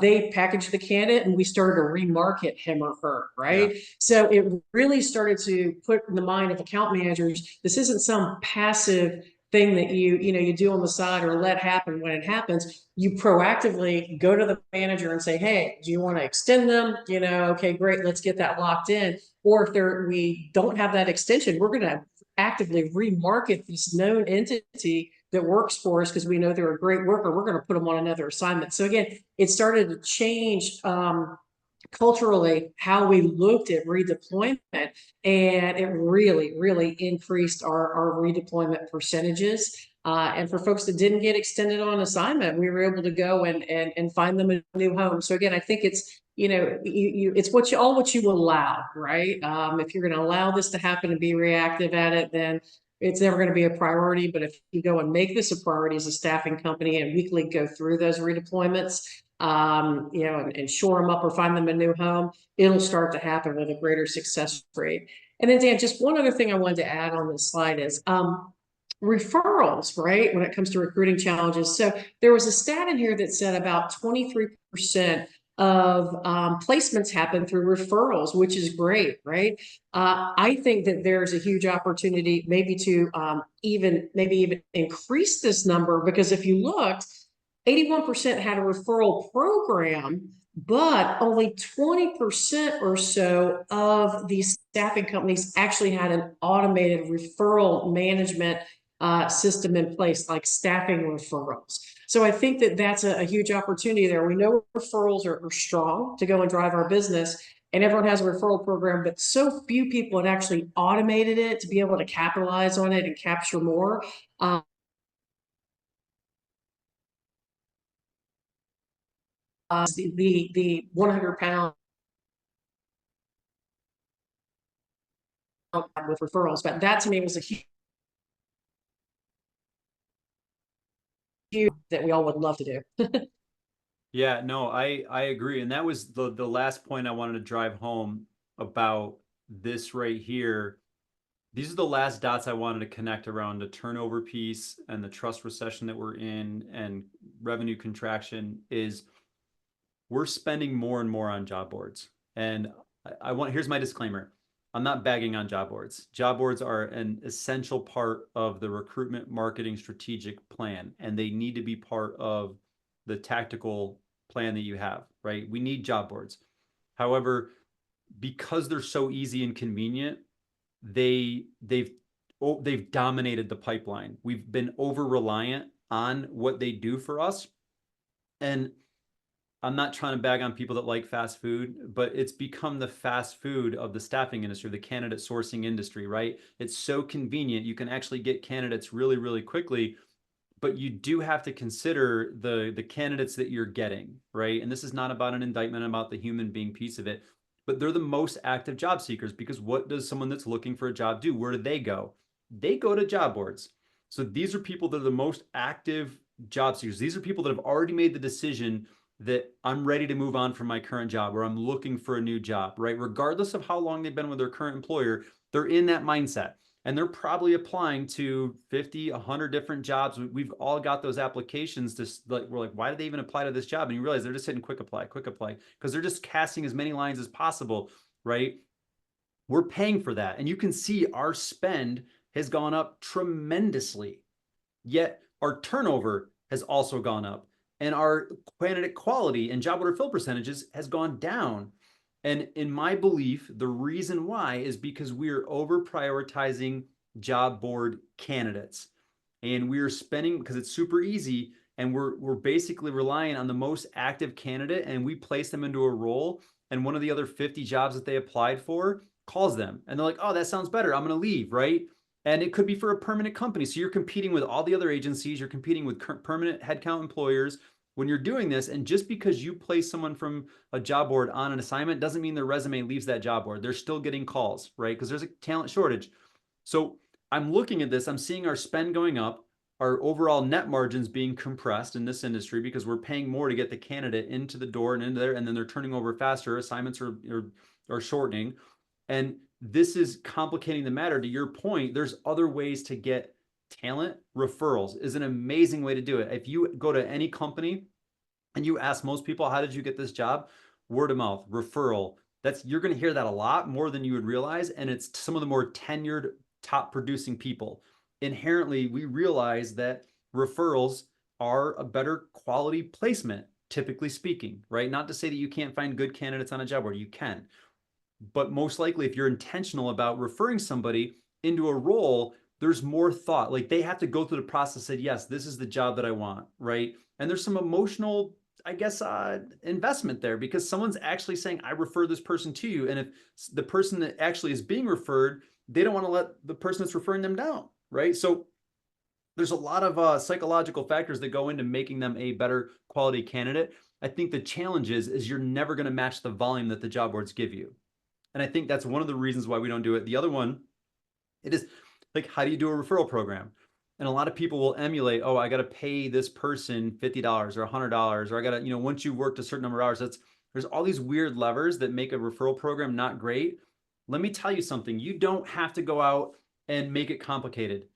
[SPEAKER 2] they packaged the candidate and we started to remarket him or her, right?
[SPEAKER 1] Yeah.
[SPEAKER 2] So it really started to put in the mind of account managers, this isn't some passive thing that you do on the side or let happen when it happens. You proactively go to the manager and say, hey, do you want to extend them? Okay, great, let's get that locked in. Or if we don't have that extension, we're going to actively remarket this known entity that works for us because we know they're a great worker. We're going to put them on another assignment. So again, it started to change culturally how we looked at redeployment, and it really increased our redeployment percentages. And for folks that didn't get extended on assignment, we were able to go and find them a new home. So again, I think it's it's what you allow, right? If you're going to allow this to happen and be reactive at it, then it's never going to be a priority. But if you go and make this a priority as a staffing company and weekly go through those redeployments, and shore them up or find them a new home, it'll start to happen with a greater success rate. And then, Dan, just one other thing I wanted to add on this slide is referrals, right? When it comes to recruiting challenges. So there was a stat in here that said about 23% of placements happen through referrals, which is great, right? I think that there's a huge opportunity maybe to even increase this number, because if you looked, 81% had a referral program, but only 20% or so of these staffing companies actually had an automated referral management system in place, like staffing referrals. So I think that that's a huge opportunity there. We know referrals are strong to go and drive our business, and everyone has a referral program, but so few people had actually automated it to be able to capitalize on it and capture more. The 100-pound with referrals, but that to me was a huge that we all would love to do.
[SPEAKER 1] Yeah, no, I agree. And that was the last point I wanted to drive home about this right here. These are the last dots I wanted to connect around the turnover piece and the trust recession that we're in and revenue contraction is we're spending more and more on job boards. And I want, here's my disclaimer. I'm not bagging on job boards. Job boards are an essential part of the recruitment marketing strategic plan, and they need to be part of the tactical plan that you have, right? We need job boards. However, because they're so easy and convenient, they've dominated the pipeline. We've been over reliant on what they do for us. And I'm not trying to bag on people that like fast food, but it's become the fast food of the staffing industry, the candidate sourcing industry, right? It's so convenient. You can actually get candidates really, really quickly, but you do have to consider the candidates that you're getting, right? And this is not about an indictment about the human being piece of it, but they're the most active job seekers because what does someone that's looking for a job do? Where do they go? They go to job boards. So these are people that are the most active job seekers. These are people that have already made the decision that I'm ready to move on from my current job or I'm looking for a new job, right? Regardless of how long they've been with their current employer, they're in that mindset and they're probably applying to 50, 100 different jobs. We've all got those applications to like, we're like, why did they even apply to this job? And you realize they're just hitting quick apply, because they're just casting as many lines as possible, right? We're paying for that. And you can see our spend has gone up tremendously. Yet our turnover has also gone up and our candidate quality and job order fill percentages has gone down. And in my belief, the reason why is because we are over prioritizing job board candidates. And we are spending because it's super easy and we're basically relying on the most active candidate and we place them into a role and one of the other 50 jobs that they applied for calls them and they're like, oh, that sounds better. I'm going to leave, right? And it could be for a permanent company. So you're competing with all the other agencies, you're competing with permanent headcount employers when you're doing this. And just because you place someone from a job board on an assignment doesn't mean their resume leaves that job board. They're still getting calls, right? Because there's a talent shortage. So I'm looking at this, I'm seeing our spend going up, our overall net margins being compressed in this industry because we're paying more to get the candidate into the door and into there, and then they're turning over faster. Assignments are shortening. And this is complicating the matter. To your point, there's other ways to get talent. Referrals is an amazing way to do it. If you go to any company and you ask most people, how did you get this job? Word of mouth, referral. That's, you're going to hear that a lot more than you would realize. And it's some of the more tenured top producing people. Inherently, we realize that referrals are a better quality placement, typically speaking, right? Not to say that you can't find good candidates on a job board, you can. But most likely, if you're intentional about referring somebody into a role, there's more thought. Like they have to go through the process, say, yes, this is the job that I want, right? And there's some emotional, I guess, investment there because someone's actually saying, I refer this person to you. And if the person that actually is being referred, they don't want to let the person that's referring them down, right? So there's a lot of psychological factors that go into making them a better quality candidate. I think the challenge is you're never going to match the volume that the job boards give you. And I think that's one of the reasons why we don't do it. The other one, it is like, how do you do a referral program? And a lot of people will emulate, oh, I got to pay this person $50 or $100, or I got to, once you've worked a certain number of hours, there's all these weird levers that make a referral program not great. Let me tell you something. You don't have to go out and make it complicated.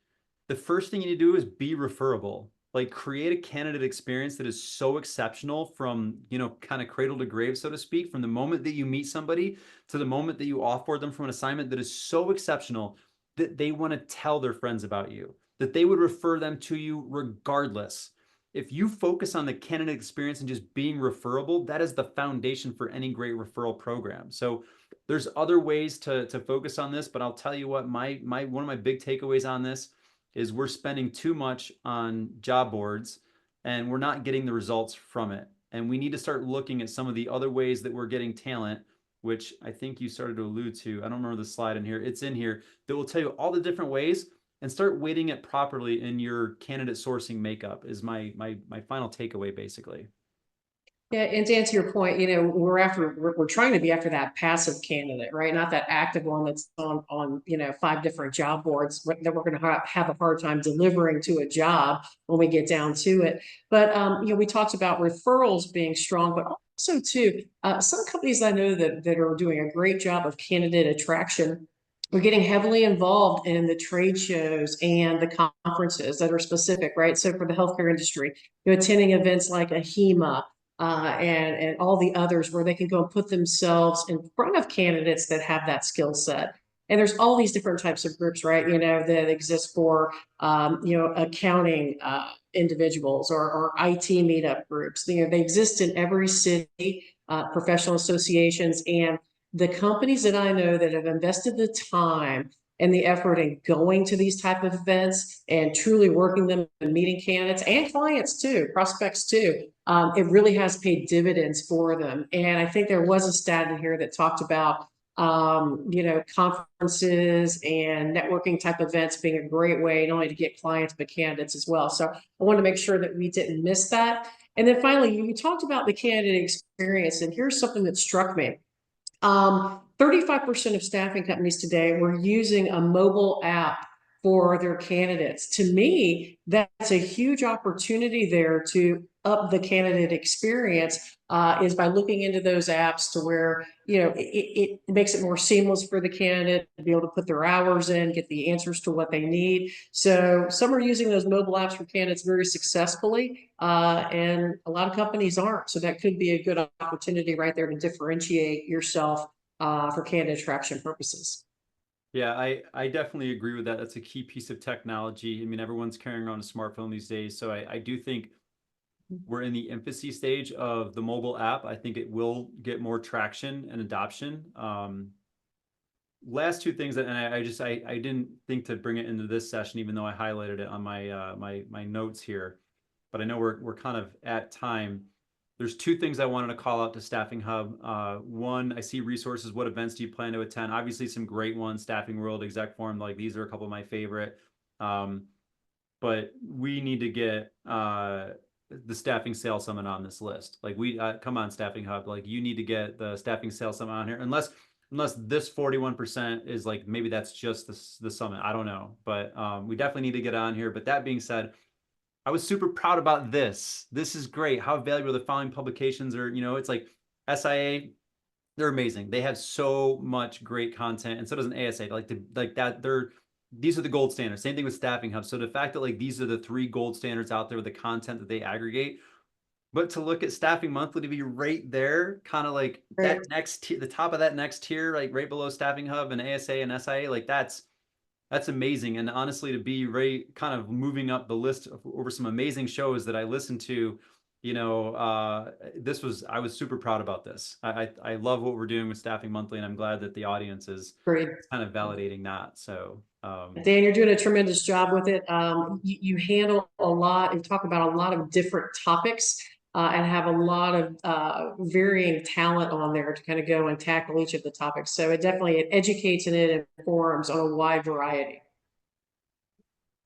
[SPEAKER 1] The first thing you need to do is be referable. Like create a candidate experience that is so exceptional from, kind of cradle to grave, so to speak, from the moment that you meet somebody to the moment that you offboard them from an assignment that is so exceptional that they want to tell their friends about you, that they would refer them to you regardless. If you focus on the candidate experience and just being referable, that is the foundation for any great referral program. So there's other ways to focus on this, but I'll tell you what, my one of my big takeaways on this is we're spending too much on job boards and we're not getting the results from it. And we need to start looking at some of the other ways that we're getting talent, which I think you started to allude to. I don't remember the slide in here. It's in here that will tell you all the different ways, and start weighting it properly in your candidate sourcing makeup is my final takeaway, basically.
[SPEAKER 2] Yeah, and to answer your point, we're trying to be after that passive candidate, right? Not that active one that's on 5 different job boards that we're going to have a hard time delivering to a job when we get down to it. But we talked about referrals being strong, but also too, some companies I know that are doing a great job of candidate attraction. We're getting heavily involved in the trade shows and the conferences that are specific, right? So for the healthcare industry, attending events like AHIMA, and all the others where they can go and put themselves in front of candidates that have that skill set. And there's all these different types of groups, right? That exist for, accounting individuals or IT meetup groups. They exist in every city, professional associations, and the companies that I know that have invested the time and the effort in going to these type of events and truly working them and meeting candidates and clients too, prospects too. It really has paid dividends for them. And I think there was a stat in here that talked about, conferences and networking type events being a great way not only to get clients, but candidates as well. So I want to make sure that we didn't miss that. And then finally, you talked about the candidate experience. And here's something that struck me. 35% of staffing companies today were using a mobile app for their candidates. To me, that's a huge opportunity there to up the candidate experience, is by looking into those apps to where, it makes it more seamless for the candidate to be able to put their hours in, get the answers to what they need. So some are using those mobile apps for candidates very successfully, and a lot of companies aren't. So that could be a good opportunity right there to differentiate yourself for candidate attraction purposes.
[SPEAKER 1] Yeah, I definitely agree with that. That's a key piece of technology. I mean, everyone's carrying around a smartphone these days. So I do think we're in the infancy stage of the mobile app. I think it will get more traction and adoption. Last two things that, and I didn't think to bring it into this session, even though I highlighted it on my notes here, but I know we're kind of at time. There's two things I wanted to call out to Staffing Hub. One, I see resources. What events do you plan to attend? Obviously, some great ones. Staffing World, Exec Forum, like these are a couple of my favorite. But we need to get the Staffing Sales Summit on this list. Like come on, Staffing Hub. Like you need to get the Staffing Sales Summit on here. Unless this 41% is like, maybe that's just the summit. I don't know, but we definitely need to get on here. But that being said, I was super proud about this. This is great. How valuable the following publications are. It's like SIA, they're amazing. They have so much great content, and so does an ASA. Like that. These are the gold standards. Same thing with Staffing Hub. So the fact that like these are the 3 gold standards out there with the content that they aggregate, but to look at Staffing Monthly to be right there, kind of like
[SPEAKER 2] Right.
[SPEAKER 1] that next tier, the top of that next tier, like right below Staffing Hub and ASA and SIA, like that's amazing. And honestly, to be right kind of moving up the list over some amazing shows that I listened to, I was super proud about this. I love what we're doing with Staffing Monthly, and I'm glad that the audience is
[SPEAKER 2] Great.
[SPEAKER 1] kind of validating that. So,
[SPEAKER 2] Dan, you're doing a tremendous job with it. You handle a lot and talk about a lot of different topics, and have a lot of varying talent on there to kind of go and tackle each of the topics. So it educates and it informs on a wide variety.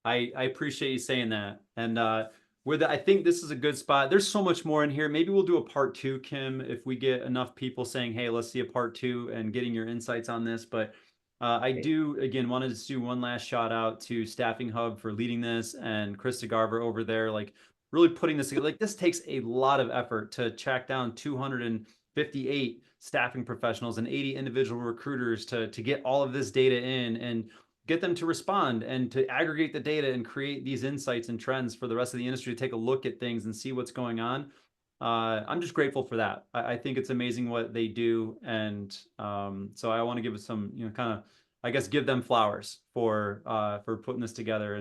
[SPEAKER 1] I appreciate you saying that. And I think this is a good spot. There's so much more in here. Maybe we'll do a part 2, Kim, if we get enough people saying, hey, let's see a part 2 and getting your insights on this. But I do, again, wanted to do one last shout out to Staffing Hub for leading this, and Chris DeGarver over there, like really putting this together. Like this takes a lot of effort to track down 258 staffing professionals and 80 individual recruiters to get all of this data in and get them to respond and to aggregate the data and create these insights and trends for the rest of the industry to take a look at things and see what's going on. I'm just grateful for that. I think it's amazing what they do. And so I want to give some, kind of, I guess, give them flowers for putting this together.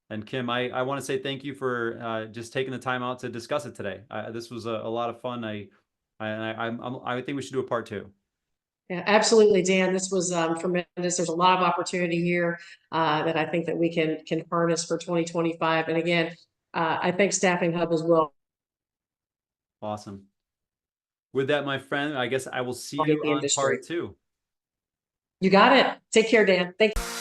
[SPEAKER 1] And Kim, I want to say thank you for just taking the time out to discuss it today. This was a lot of fun. I think we should do a part 2.
[SPEAKER 2] Yeah, absolutely, Dan. This was tremendous. There's a lot of opportunity here that I think that we can harness for 2025. And again, I thank Staffing Hub as well.
[SPEAKER 1] Awesome. With that, my friend, I guess I will see
[SPEAKER 2] The
[SPEAKER 1] you on
[SPEAKER 2] industry.
[SPEAKER 1] part 2.
[SPEAKER 2] You got it. Take care, Dan. Thank you.